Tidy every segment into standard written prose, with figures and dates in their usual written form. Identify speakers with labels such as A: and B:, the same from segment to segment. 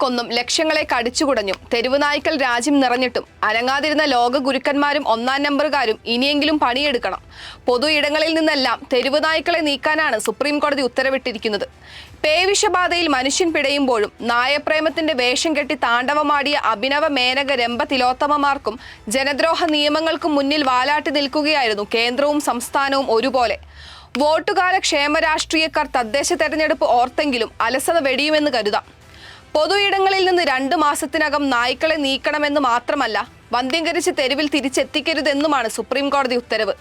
A: കൊന്നും ലക്ഷ്യങ്ങളെ കടിച്ചുകുടഞ്ഞും തെരുവുനായ്ക്കൾ രാജ്യം നിറഞ്ഞിട്ടും അനങ്ങാതിരുന്ന ലോക ഗുരുക്കന്മാരും ഒന്നാം നമ്പറുകാരും ഇനിയെങ്കിലും പണിയെടുക്കണം. പൊതു ഇടങ്ങളിൽ നിന്നെല്ലാം തെരുവുനായ്ക്കളെ നീക്കാനാണ് സുപ്രീം കോടതി ഉത്തരവിട്ടിരിക്കുന്നത്. പേവിഷബാധയിൽ മനുഷ്യൻ പിടയുമ്പോഴും നായപ്രേമത്തിന്റെ വേഷം കെട്ടി താണ്ഡവമാടിയ അഭിനവ മേനക രംഭ തിലോത്തമമാർക്കും ജനദ്രോഹ നിയമങ്ങൾക്കും മുന്നിൽ വാലാട്ടി നിൽക്കുകയായിരുന്നു കേന്ദ്രവും സംസ്ഥാനവും ഒരുപോലെ. വോട്ടുകാല ക്ഷേമ രാഷ്ട്രീയക്കാർ തദ്ദേശ തെരഞ്ഞെടുപ്പ് ഓർത്തെങ്കിലും അലസത വെടിയുമെന്ന് കരുതാം. പൊതു ഇടങ്ങളിൽ നിന്ന് 2 മാസത്തിനകം നായ്ക്കളെ നീക്കണമെന്ന് മാത്രമല്ല, വന്ധ്യംകരിച്ച് തെരുവിൽ തിരിച്ചെത്തിക്കരുതെന്നുമാണ് സുപ്രീം കോടതി ഉത്തരവ്.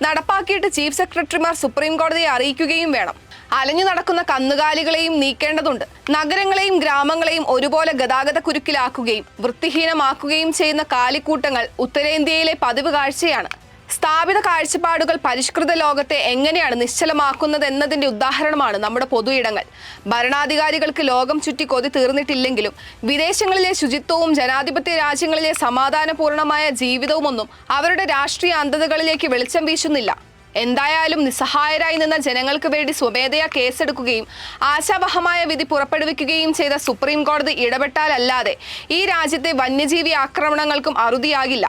A: നടപ്പാക്കിയിട്ട് ചീഫ് സെക്രട്ടറിമാർ സുപ്രീം കോടതിയെ അറിയിക്കുകയും വേണം. അലഞ്ഞു നടക്കുന്ന കന്നുകാലികളെയും നീക്കേണ്ടതുണ്ട്. നഗരങ്ങളെയും ഗ്രാമങ്ങളെയും ഒരുപോലെ ഗതാഗത കുരുക്കിലാക്കുകയും വൃത്തിഹീനമാക്കുകയും ചെയ്യുന്ന കാലിക്കൂട്ടങ്ങൾ ഉത്തരേന്ത്യയിലെ പതിവ് കാഴ്ചയാണ്. സ്ഥാപിത കാഴ്ചപ്പാടുകൾ പരിഷ്കൃത ലോകത്തെ എങ്ങനെയാണ് നിശ്ചലമാക്കുന്നത് എന്നതിന്റെ ഉദാഹരണമാണ് നമ്മുടെ പൊതു ഇടങ്ങൾ. ഭരണാധികാരികൾക്ക് ലോകം ചുറ്റി കൊതി തീർന്നിട്ടില്ലെങ്കിലും വിദേശങ്ങളിലെ ശുചിത്വവും ജനാധിപത്യ രാജ്യങ്ങളിലെ സമാധാനപൂർണമായ ജീവിതവുമൊന്നും അവരുടെ രാഷ്ട്രീയ അന്ധതകളിലേക്ക് വെളിച്ചം വീശുന്നില്ല. എന്തായാലും നിസ്സഹായരായി നിന്ന ജനങ്ങൾക്ക് വേണ്ടി സ്വമേധയാ കേസെടുക്കുകയും ആശാവഹമായ വിധി പുറപ്പെടുവിക്കുകയും ചെയ്ത സുപ്രീം കോടതി ഇടപെട്ടാലല്ലാതെ ഈ രാജ്യത്തെ വന്യജീവി ആക്രമണങ്ങൾക്കും അറുതിയാകില്ല.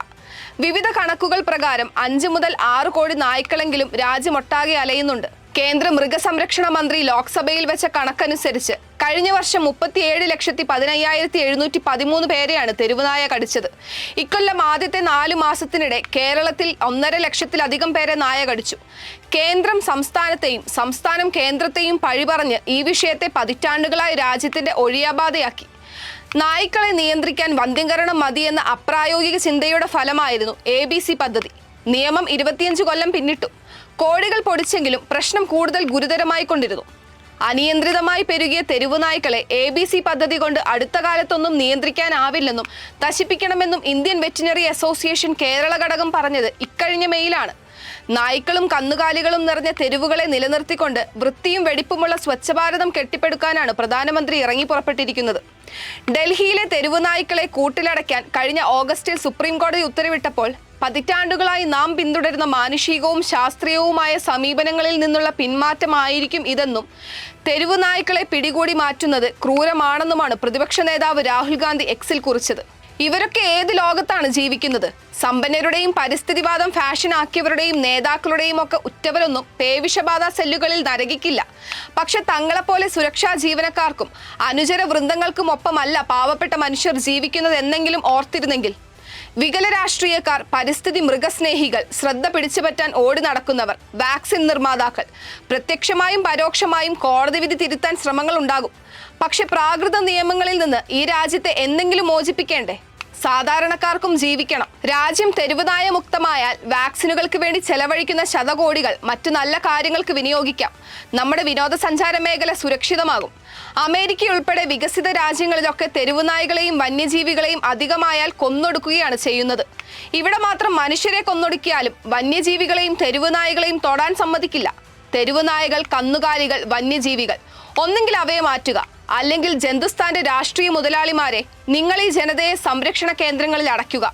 A: വിവിധ കണക്കുകൾ പ്രകാരം 5 മുതൽ 6 കോടി നായ്ക്കളെങ്കിലും രാജ്യമൊട്ടാകെ അലയുന്നുണ്ട്. കേന്ദ്ര മൃഗസംരക്ഷണ മന്ത്രി ലോക്സഭയിൽ വെച്ച കണക്കനുസരിച്ച് കഴിഞ്ഞ വർഷം 37,15,713 പേരെയാണ് തെരുവുനായ കടിച്ചത്. ഇക്കൊല്ലം ആദ്യത്തെ 4 മാസത്തിനിടെ കേരളത്തിൽ 1.5 ലക്ഷത്തിലധികം പേരെ നായ കടിച്ചു. കേന്ദ്രം സംസ്ഥാനത്തെയും സംസ്ഥാനം കേന്ദ്രത്തെയും പഴിപറഞ്ഞ് ഈ വിഷയത്തെ പതിറ്റാണ്ടുകളായി രാജ്യത്തിന്റെ ഒഴിയാബാധയാക്കി. നായ്ക്കളെ നിയന്ത്രിക്കാൻ വന്ധ്യംകരണം മതിയെന്ന അപ്രായോഗിക ചിന്തയുടെ ഫലമായിരുന്നു ABC പദ്ധതി. നിയമം 25 കൊല്ലം പിന്നിട്ടു. കോടികൾ പൊടിച്ചെങ്കിലും പ്രശ്നം കൂടുതൽ ഗുരുതരമായി കൊണ്ടിരുന്നു. അനിയന്ത്രിതമായി പെരുകിയ തെരുവുനായ്ക്കളെ ABC പദ്ധതി കൊണ്ട് അടുത്ത കാലത്തൊന്നും നിയന്ത്രിക്കാനാവില്ലെന്നും നശിപ്പിക്കണമെന്നും ഇന്ത്യൻ വെറ്റിനറി അസോസിയേഷൻ കേരള ഘടകം പറഞ്ഞത് ഇക്കഴിഞ്ഞ മെയിലാണ്. നായ്ക്കളും കന്നുകാലികളും നിറഞ്ഞ തെരുവുകളെ നിലനിർത്തിക്കൊണ്ട് വൃത്തിയും വെടിപ്പുമുള്ള സ്വച്ഛ ഭാരതം കെട്ടിപ്പടുക്കാനാണ് പ്രധാനമന്ത്രി ഇറങ്ങി പുറപ്പെട്ടിരിക്കുന്നത്. ഡൽഹിയിലെ തെരുവുനായ്ക്കളെ കൂട്ടിലടയ്ക്കാൻ കഴിഞ്ഞ ഓഗസ്റ്റിൽ സുപ്രീം കോടതി ഉത്തരവിട്ടപ്പോൾ പതിറ്റാണ്ടുകളായി നാം പിന്തുടരുന്ന മാനുഷികവും ശാസ്ത്രീയവുമായ സമീപനങ്ങളിൽ നിന്നുള്ള പിന്മാറ്റമായിരിക്കും ഇതെന്നും തെരുവുനായ്ക്കളെ പിടികൂടി മാറ്റുന്നത് ക്രൂരമാണെന്നുമാണ് പ്രതിപക്ഷ നേതാവ് രാഹുൽ ഗാന്ധി എക്സിൽ കുറിച്ചത്. ഇവരൊക്കെ ഏത് ലോകത്താണ് ജീവിക്കുന്നത്? സമ്പന്നരുടെയും പരിസ്ഥിതിവാദം ഫാഷനാക്കിയവരുടെയും നേതാക്കളുടെയും ഒക്കെ ഉറ്റവരൊന്നും പേവിഷബാധ സെല്ലുകളിൽ നരകിക്കില്ല. പക്ഷെ തങ്ങളെപ്പോലെ സുരക്ഷാ ജീവനക്കാർക്കും അനുചര വൃന്ദങ്ങൾക്കും ഒപ്പമല്ല പാവപ്പെട്ട മനുഷ്യർ ജീവിക്കുന്നത് എന്നെങ്കിലും ഓർത്തിരുന്നെങ്കിൽ. വികല രാഷ്ട്രീയക്കാർ, പരിസ്ഥിതി മൃഗസ്നേഹികൾ, ശ്രദ്ധ പിടിച്ചുപറ്റാൻ ഓടി നടക്കുന്നവർ, വാക്സിൻ നിർമ്മാതാക്കൾ, പ്രത്യക്ഷമായും പരോക്ഷമായും കോടതി വിധി തിരുത്താൻ ശ്രമങ്ങൾ ഉണ്ടാകും. പക്ഷെ പ്രാകൃത നിയമങ്ങളിൽ നിന്ന് ഈ രാജ്യത്തെ എന്തെങ്കിലും മോചിപ്പിക്കേണ്ടേ? സാധാരണക്കാർക്കും ജീവിക്കണം. രാജ്യം തെരുവുനായ മുക്തമായാൽ വാക്സിനുകൾക്ക് വേണ്ടി ചെലവഴിക്കുന്ന ശതകോടികൾ മറ്റു നല്ല കാര്യങ്ങൾക്ക് വിനിയോഗിക്കാം. നമ്മുടെ വിനോദസഞ്ചാര മേഖല സുരക്ഷിതമാകും. അമേരിക്കയുൾപ്പെടെ വികസിത രാജ്യങ്ങളിലൊക്കെ തെരുവുനായ്കളെയും വന്യജീവികളെയും അധികമായാൽ കൊന്നൊടുക്കുകയാണ് ചെയ്യുന്നത്. ഇവിടെ മാത്രം മനുഷ്യരെ കൊന്നൊടുക്കിയാലും വന്യജീവികളെയും തെരുവുനായ്കളെയും തൊടാൻ സമ്മതിക്കില്ല. തെരുവുനായകൾ, കന്നുകാലികൾ, വന്യജീവികൾ, ഒന്നെങ്കിൽ അവയെ മാറ്റുക, അല്ലെങ്കിൽ ജന്തുസ്ഥാന്റെ രാഷ്ട്രീയ മുതലാളിമാരെ നിങ്ങൾ ഈ ജനതയെ സംരക്ഷണ കേന്ദ്രങ്ങളിൽ അടയ്ക്കുക.